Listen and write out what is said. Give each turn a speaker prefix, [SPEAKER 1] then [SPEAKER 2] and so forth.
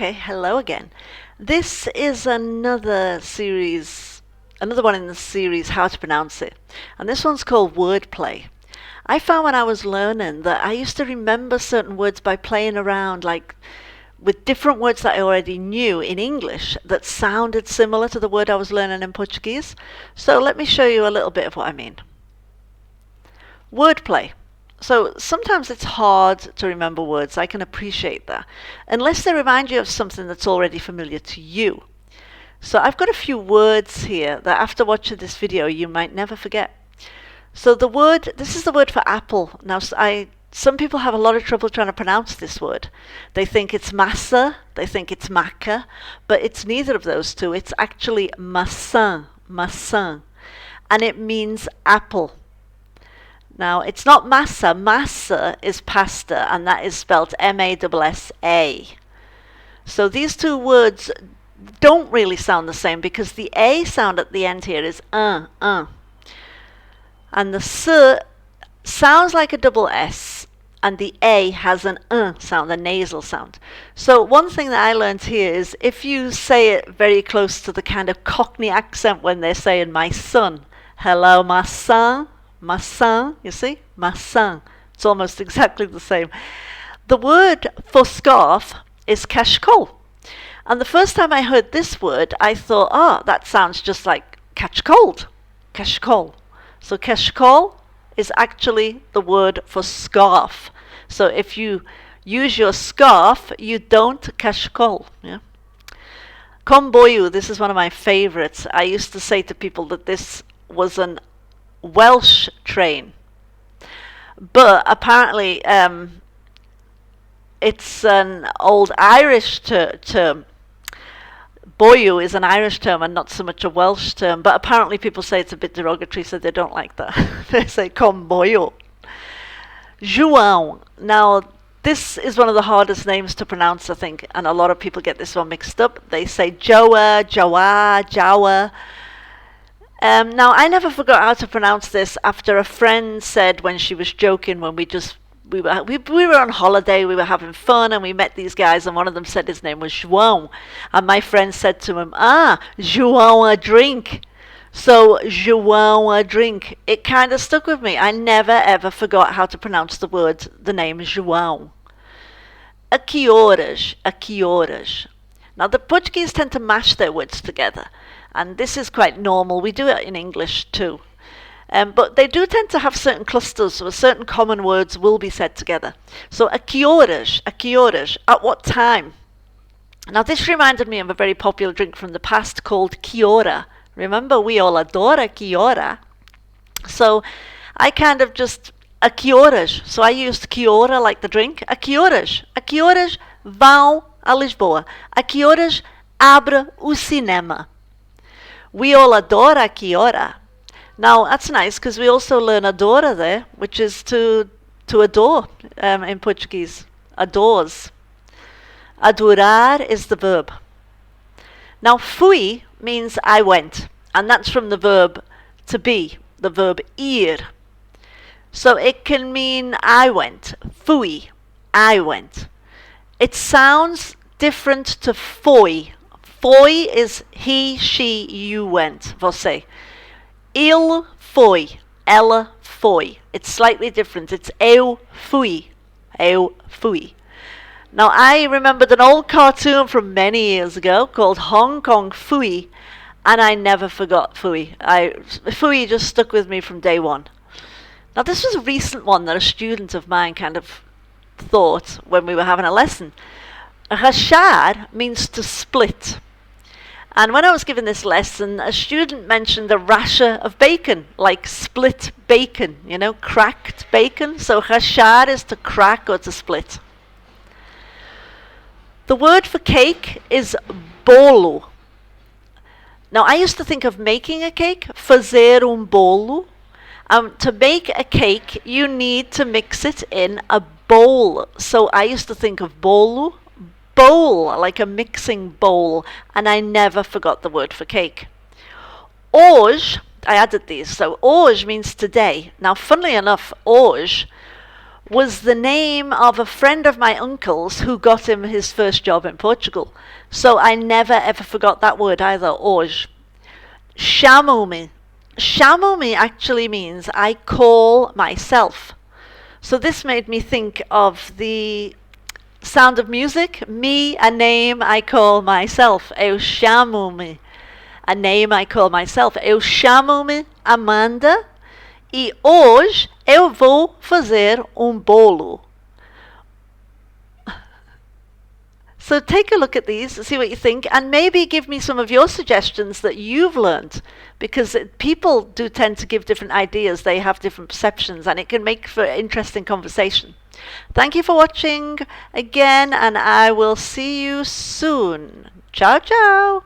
[SPEAKER 1] Okay, hello again. This is another one in the series, How to Pronounce It. And this one's called Wordplay. I found when I was learning that I used to remember certain words by playing around, like with different words that I already knew in English that sounded similar to the word I was learning in Portuguese. So let me show you a little bit of what I mean. Wordplay. So sometimes it's hard to remember words. I can appreciate that, unless they remind you of something that's already familiar to you. So I've got a few words here that after watching this video you might never forget. So this is the word for apple. Now some people have a lot of trouble trying to pronounce this word. They think it's massa, they think it's maca, but it's neither of those two. It's actually maçã, maçã, and it means apple. Now, it's not massa. Massa is pasta, and that is spelled M-A-S-S-A. So these two words don't really sound the same because the A sound at the end here is And the S sounds like a double S, and the A has an sound, a nasal sound. So one thing that I learned here is if you say it very close to the kind of Cockney accent when they're saying my son, hello, my son. Maçã, you see? Maçã. It's almost exactly the same. The word for scarf is cachecol. And the first time I heard this word, I thought, that sounds just like catch cold. Cachecol. So cachecol is actually the word for scarf. So if you use your scarf, you don't cachecol. Yeah? Komboyu, this is one of my favorites. I used to say to people that this was an Welsh train, but apparently it's an old Irish term. Boyu is an Irish term and not so much a Welsh term, but apparently people say it's a bit derogatory, so they don't like that. They say Komboyu. João. Now this is one of the hardest names to pronounce, I think, and a lot of people get this one mixed up. They say Joa, Joa, Jawa. Now, I never forgot how to pronounce this after a friend said when she was joking when we were on holiday, we were having fun, and we met these guys, and one of them said his name was João. And my friend said to him, João a drink. So, João a drink. It kind of stuck with me. I never ever forgot how to pronounce the name João. A que horas, a que horas. Now, the Portuguese tend to mash their words together. And this is quite normal. We do it in English too. But they do tend to have certain clusters where certain common words will be said together. So, a que horas, at what time? Now, this reminded me of a very popular drink from the past called que hora. Remember, we all adore que hora. So, I kind of just, a que horas. So, I used que hora like the drink. A que horas vão a Lisboa. A que horas abre o cinema. We all adore a que hora. Now, that's nice because we also learn adora there, which is to adore in Portuguese. Adores. Adorar is the verb. Now, fui means I went, and that's from the verb to be, the verb ir. So it can mean I went. Fui, I went. It sounds different to foi. Foi is he, she, you went, você. Ele foi, ela foi. It's slightly different. It's eu fui, eu fui. Now, I remembered an old cartoon from many years ago called Hong Kong Fui, and I never forgot Fui. Fui just stuck with me from day one. Now, this was a recent one that a student of mine kind of thought when we were having a lesson. Rachar means to split. And when I was giving this lesson, a student mentioned the rasher of bacon, like split bacon, cracked bacon. So rachar is to crack or to split. The word for cake is bolo. Now, I used to think of making a cake, fazer bolo. To make a cake, you need to mix it in a bowl. So I used to think of bolo, bowl, like a mixing bowl, and I never forgot the word for cake. Hoje, I added these. So hoje means today. Now, funnily enough, hoje was the name of a friend of my uncle's who got him his first job in Portugal. So I never ever forgot that word either, hoje. Chamo-me. Chamo-me actually means I call myself. So this made me think of the Sound of Music. Me, a name I call myself. Eu chamo-me. A name I call myself. Eu chamo-me Amanda e hoje eu vou fazer bolo. So take a look at these, see what you think, and maybe give me some of your suggestions that you've learned, because people do tend to give different ideas, they have different perceptions, and it can make for interesting conversation. Thank you for watching again, and I will see you soon. Ciao, ciao!